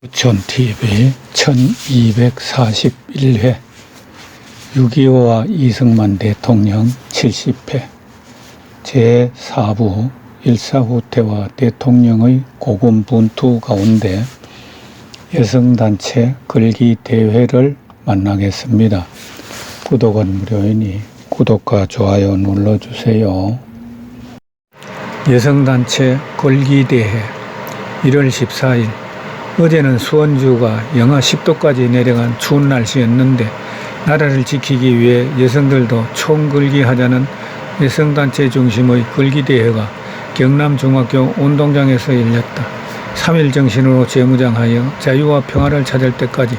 부촌TV 1241회 6.25와 이승만 대통령 70회 제4부 일사후퇴와 대통령의 고군분투 가운데 여성단체 글귀대회를 만나겠습니다. 구독은 무료이니 구독과 좋아요 눌러주세요. 여성단체 글귀대회 1월 14일 어제는 수원주가 영하 10도까지 내려간 추운 날씨였는데 나라를 지키기 위해 여성들도 총글귀하자는 여성단체 중심의 글귀대회가 경남중학교 운동장에서 열렸다. 3일 정신으로 재무장하여 자유와 평화를 찾을 때까지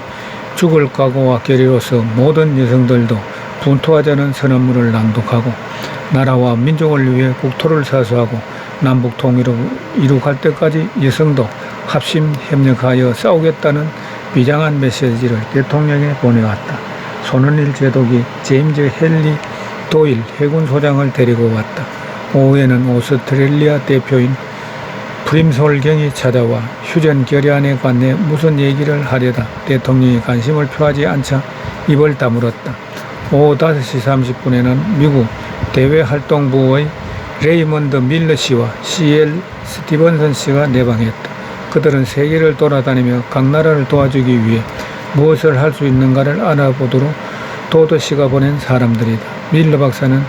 죽을 각오와 결의로서 모든 여성들도 분투하자는 선언문을 낭독하고 나라와 민족을 위해 국토를 사수하고 남북 통일을 이룩할 때까지 여성도 합심 협력하여 싸우겠다는 비장한 메시지를 대통령에 보내왔다. 손은일 제독이 제임스 헨리 도일 해군소장을 데리고 왔다. 오후에는 오스트레일리아 대표인 프림솔경이 찾아와 휴전 결의안에 관해 무슨 얘기를 하려다 대통령이 관심을 표하지 않자 입을 다물었다. 오후 5시 30분에는 미국 대외활동부의 레이먼드 밀러 씨와 C.L. 스티븐슨 씨가 내방했다. 그들은 세계를 돌아다니며 각 나라를 도와주기 위해 무엇을 할 수 있는가를 알아보도록 도드 씨가 보낸 사람들이다. 밀러 박사는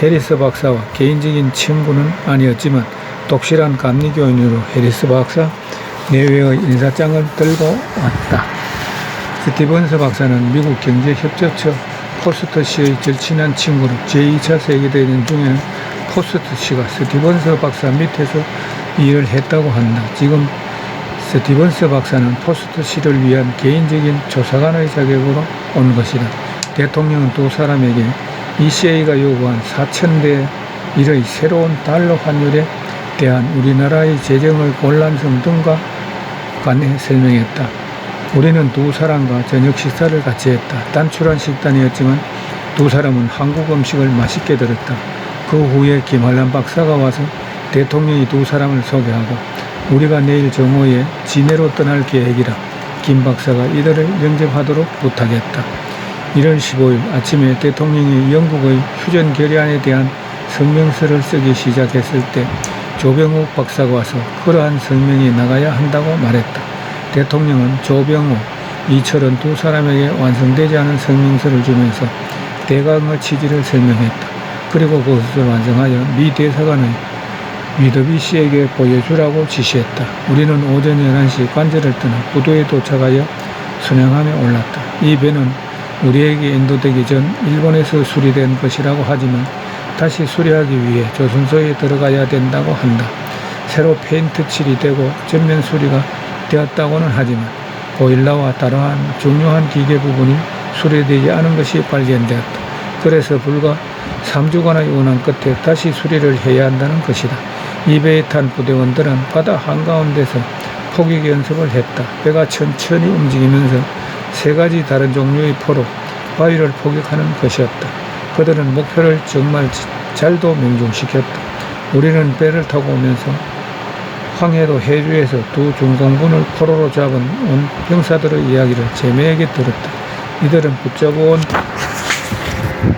해리스 박사와 개인적인 친구는 아니었지만 독실한 감리교인으로 해리스 박사 내외의 인사장을 들고 왔다. 스티븐스 박사는 미국 경제협조처 포스트 씨의 절친한 친구로 제2차 세계대전 중에는 포스트 씨가 스티븐스 박사 밑에서 일을 했다고 한다. 지금 스티븐스 박사는 포스트 씨를 위한 개인적인 조사관의 자격으로 온 것이다. 대통령은 두 사람에게 ECA가 요구한 4,000대 1의 새로운 달러 환율에 대한 우리나라의 재정의 곤란성 등과 관해 설명했다. 우리는 두 사람과 저녁 식사를 같이 했다. 단출한 식단이었지만 두 사람은 한국 음식을 맛있게 들었다. 그 후에 김한란 박사가 와서 대통령이 두 사람을 소개하고 우리가 내일 정오에 진해로 떠날 계획이라 김 박사가 이들을 영접하도록 부탁했다. 1월 15일 아침에 대통령이 영국의 휴전 결의안에 대한 성명서를 쓰기 시작했을 때 조병욱 박사가 와서 그러한 성명이 나가야 한다고 말했다. 대통령은 조병욱, 이철은 두 사람에게 완성되지 않은 성명서를 주면서 대강의 취지를 설명했다. 그리고 그것을 완성하여 미 대사관의 위더비 씨에게 보여주라고 지시했다. 우리는 오전 11시 관제를 떠나 부두에 도착하여 순양함에 올랐다. 이 배는 우리에게 인도되기 전 일본에서 수리된 것이라고 하지만 다시 수리하기 위해 조선소에 들어가야 된다고 한다. 새로 페인트 칠이 되고 전면 수리가 되었다고는 하지만 보일러와 다른 중요한 기계 부분이 수리되지 않은 것이 발견되었다. 그래서 불과 3주간의 운항 끝에 다시 수리를 해야 한다는 것이다. 이 배에 탄 부대원들은 바다 한가운데서 포격 연습을 했다. 배가 천천히 움직이면서 세 가지 다른 종류의 포로 바위를 포격하는 것이었다. 그들은 목표를 정말 잘도 명중시켰다. 우리는 배를 타고 오면서 황해도 해주에서 두 중공군을 포로로 잡은 온 병사들의 이야기를 재미있게 들었다. 이들은 붙잡아온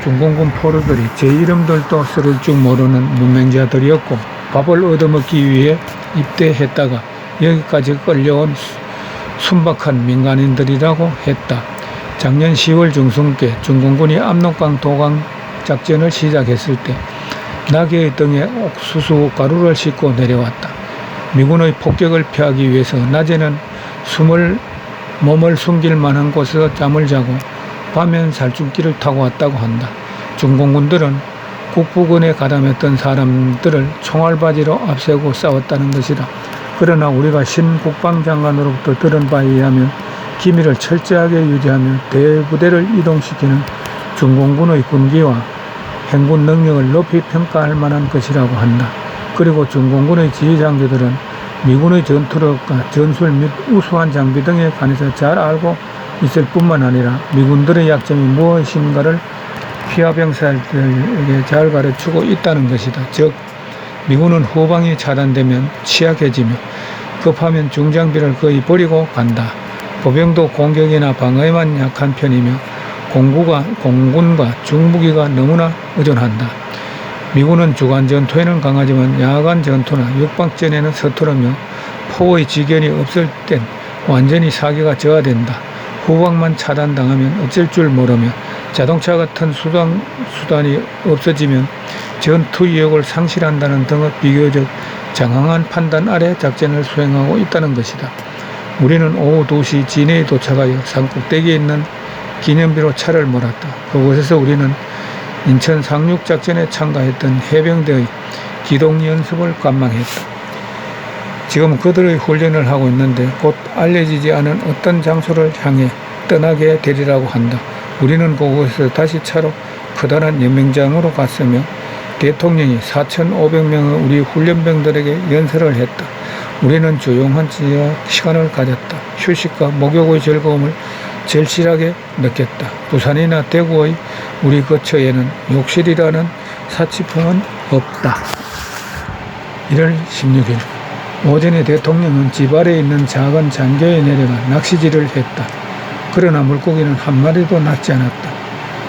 중공군 포로들이 제 이름들도 쓸 줄 모르는 문맹자들이었고 밥을 얻어먹기 위해 입대했다가 여기까지 끌려온 순박한 민간인들이라고 했다. 작년 10월 중순께 중공군이 압록강 도강 작전을 시작했을 때 나귀의 등에 옥수수 가루를 싣고 내려왔다. 미군의 폭격을 피하기 위해서 낮에는 몸을 숨길 만한 곳에서 잠을 자고 밤엔 살충기를 타고 왔다고 한다. 중공군들은 국부군에 가담했던 사람들을 총알바지로 앞세우고 싸웠다는 것이다. 그러나 우리가 신 국방장관으로부터 들은 바에 의하면 기밀을 철저하게 유지하며 대부대를 이동시키는 중공군의 군기와 행군 능력을 높이 평가할 만한 것이라고 한다. 그리고 중공군의 지휘장교들은 미군의 전투력과 전술 및 우수한 장비 등에 관해서 잘 알고 있을 뿐만 아니라 미군들의 약점이 무엇인가를 피하병사들에게 잘 가르치고 있다는 것이다. 즉 미군은 후방이 차단되면 취약해지며 급하면 중장비를 거의 버리고 간다. 보병도 공격이나 방어에만 약한 편이며 공군과 중무기가 너무나 의존한다. 미군은 주간 전투에는 강하지만 야간 전투나 육박전에는 서투르며 포의 지견이 없을 땐 완전히 사기가 저하된다. 후방만 차단당하면 어쩔 줄 모르며 자동차 같은 수단이 없어지면 전투 위력을 상실한다는 등의 비교적 장황한 판단 아래 작전을 수행하고 있다는 것이다. 우리는 오후 2시 진해에 도착하여 산꼭대기에 있는 기념비로 차를 몰았다. 그곳에서 우리는 인천 상륙작전에 참가했던 해병대의 기동연습을 관망했다. 지금 그들의 훈련을 하고 있는데 곧 알려지지 않은 어떤 장소를 향해 떠나게 되리라고 한다. 우리는 그곳에서 다시 차로 커다란 연명장으로 갔으며 대통령이 4,500명의 우리 훈련병들에게 연설을 했다. 우리는 조용한 시간을 가졌다. 휴식과 목욕의 즐거움을 절실하게 느꼈다. 부산이나 대구의 우리 거처에는 욕실이라는 사치품은 없다. 1월 16일 오전에 대통령은 집 아래에 있는 작은 장교에 내려가 낚시질을 했다. 그러나 물고기는 한 마리도 낚지 않았다.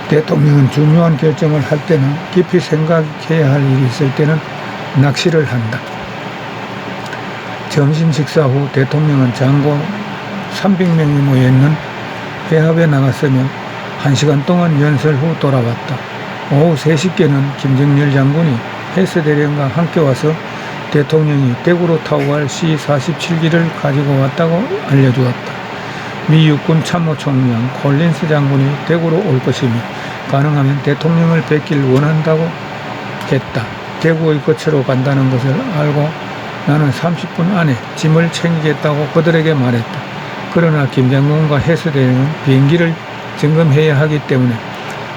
대통령은 중요한 결정을 할 때는 깊이 생각해야 할 일이 있을 때는 낚시를 한다. 점심 식사 후 대통령은 장고 300명이 모여있는 회합에 나갔으며 1시간 동안 연설 후 돌아왔다. 오후 3시께는 김정열 장군이 해서대령과 함께 와서 대통령이 대구로 타고 갈 C-47기를 가지고 왔다고 알려주었다. 미 육군 참모총장 콜린스 장군이 대구로 올 것이며 가능하면 대통령을 뵙길 원한다고 했다. 대구의 거처로 간다는 것을 알고 나는 30분 안에 짐을 챙기겠다고 그들에게 말했다. 그러나 김 장군과 해서대령은 비행기를 점검해야 하기 때문에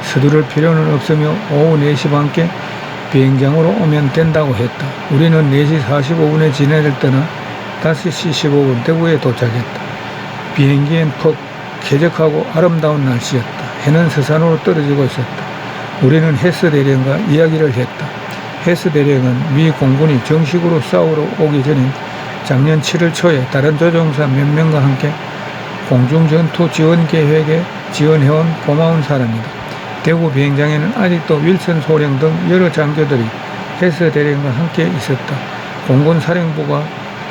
서두를 필요는 없으며 오후 4시 반께 비행장으로 오면 된다고 했다. 우리는 4시 45분에 진해를 떠나 5시 15분 대구에 도착했다. 비행기엔 퍽 쾌적하고 아름다운 날씨였다. 해는 서산으로 떨어지고 있었다. 우리는 해서대령과 이야기를 했다. 해서대령은 미 공군이 정식으로 싸우러 오기 전인 작년 7월 초에 다른 조종사 몇 명과 함께 공중전투 지원 계획에 지원해온 고마운 사람이다. 대구 비행장에는 아직도 윌슨 소령 등 여러 장교들이 해서대령과 함께 있었다. 공군 사령부가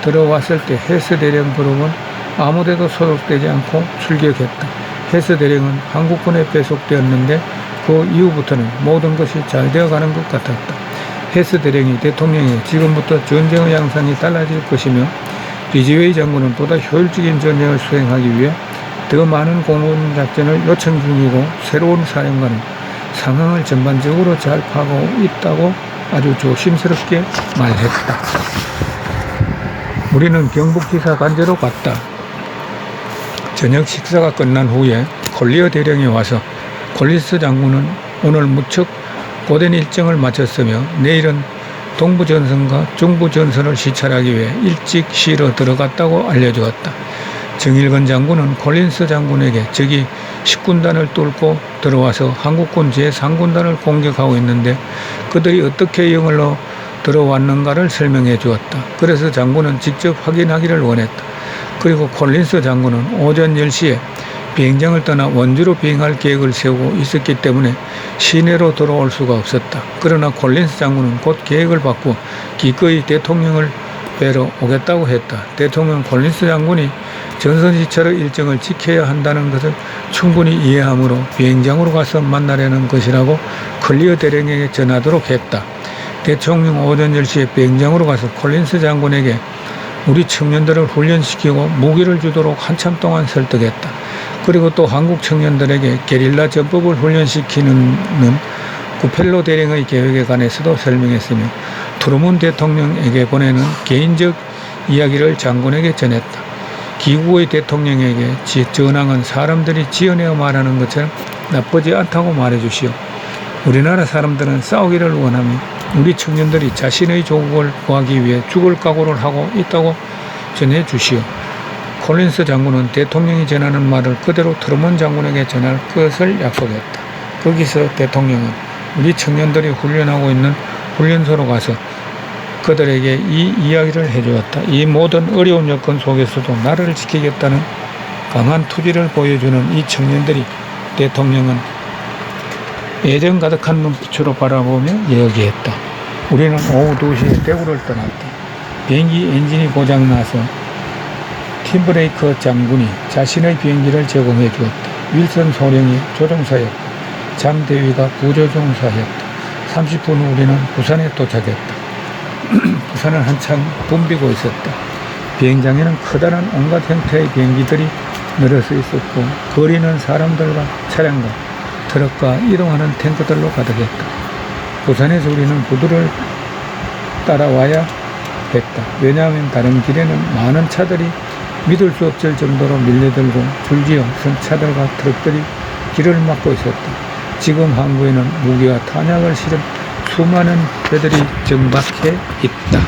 들어왔을 때 해서대령 그룹은 아무데도 소속되지 않고 출격했다. 해서대령은 한국군에 배속되었는데 그 이후부터는 모든 것이 잘 되어가는 것 같았다. 해서대령이 대통령이 지금부터 전쟁의 양상이 달라질 것이며 리즈웨이 장군은 보다 효율적인 전쟁을 수행하기 위해 더 많은 공군 작전을 요청 중이고 새로운 사령관은 상황을 전반적으로 잘 파악하고 있다고 아주 조심스럽게 말했다. 우리는 경북지사 관저로 갔다. 저녁 식사가 끝난 후에 콜리어 대령이 와서 콜린스 장군은 오늘 무척 고된 일정을 마쳤으며 내일은 동부전선과 중부전선을 시찰하기 위해 일찍 쉬러 들어갔다고 알려주었다. 정일건 장군은 콜린스 장군에게 적이 10군단을 뚫고 들어와서 한국군 제3군단을 공격하고 있는데 그들이 어떻게 영을로 들어왔는가를 설명해 주었다. 그래서 장군은 직접 확인하기를 원했다. 그리고 콜린스 장군은 오전 10시에 비행장을 떠나 원주로 비행할 계획을 세우고 있었기 때문에 시내로 돌아올 수가 없었다. 그러나 콜린스 장군은 곧 계획을 바꾸어 기꺼이 대통령을 뵈러 오겠다고 했다. 대통령은 콜린스 장군이 전선시찰의 일정을 지켜야 한다는 것을 충분히 이해하므로 비행장으로 가서 만나려는 것이라고 콜리어 대령에게 전하도록 했다. 대통령 오전 10시에 비행장으로 가서 콜린스 장군에게 우리 청년들을 훈련시키고 무기를 주도록 한참 동안 설득했다. 그리고 또 한국 청년들에게 게릴라 전법을 훈련시키는 구펠로 대령의 계획에 관해서도 설명했으며 트루먼 대통령에게 보내는 개인적 이야기를 장군에게 전했다. 기국의 대통령에게 전황은 사람들이 지어내어 말하는 것처럼 나쁘지 않다고 말해주시오. 우리나라 사람들은 싸우기를 원하며 우리 청년들이 자신의 조국을 구하기 위해 죽을 각오를 하고 있다고 전해주시오. 콜린스 장군은 대통령이 전하는 말을 그대로 트루먼 장군에게 전할 것을 약속했다. 거기서 대통령은 우리 청년들이 훈련하고 있는 훈련소로 가서 그들에게 이 이야기를 해주었다. 이 모든 어려운 여건 속에서도 나라를 지키겠다는 강한 투지를 보여주는 이 청년들이 대통령은 애정 가득한 눈빛으로 바라보며 이야기했다. 우리는 오후 2시에 대구를 떠났다. 비행기 엔진이 고장나서 팀브레이커 장군이 자신의 비행기를 제공해 주었다. 윌슨 소령이 조종사였고 장대위가 부조종사였다. 30분 후 우리는 부산에 도착했다. 부산은 한창 붐비고 있었다. 비행장에는 커다란 온갖 형태의 비행기들이 늘어서 있었고 거리는 사람들과 차량과 트럭과 이동하는 탱크들로 가득했다. 부산에서 우리는 부두를 따라와야 했다. 왜냐하면 다른 길에는 많은 차들이 믿을 수 없을 정도로 밀려들고 줄지어 선 차들과 트럭들이 길을 막고 있었다. 지금 항구에는 무기와 탄약을 실은 수많은 배들이 정박해 있다.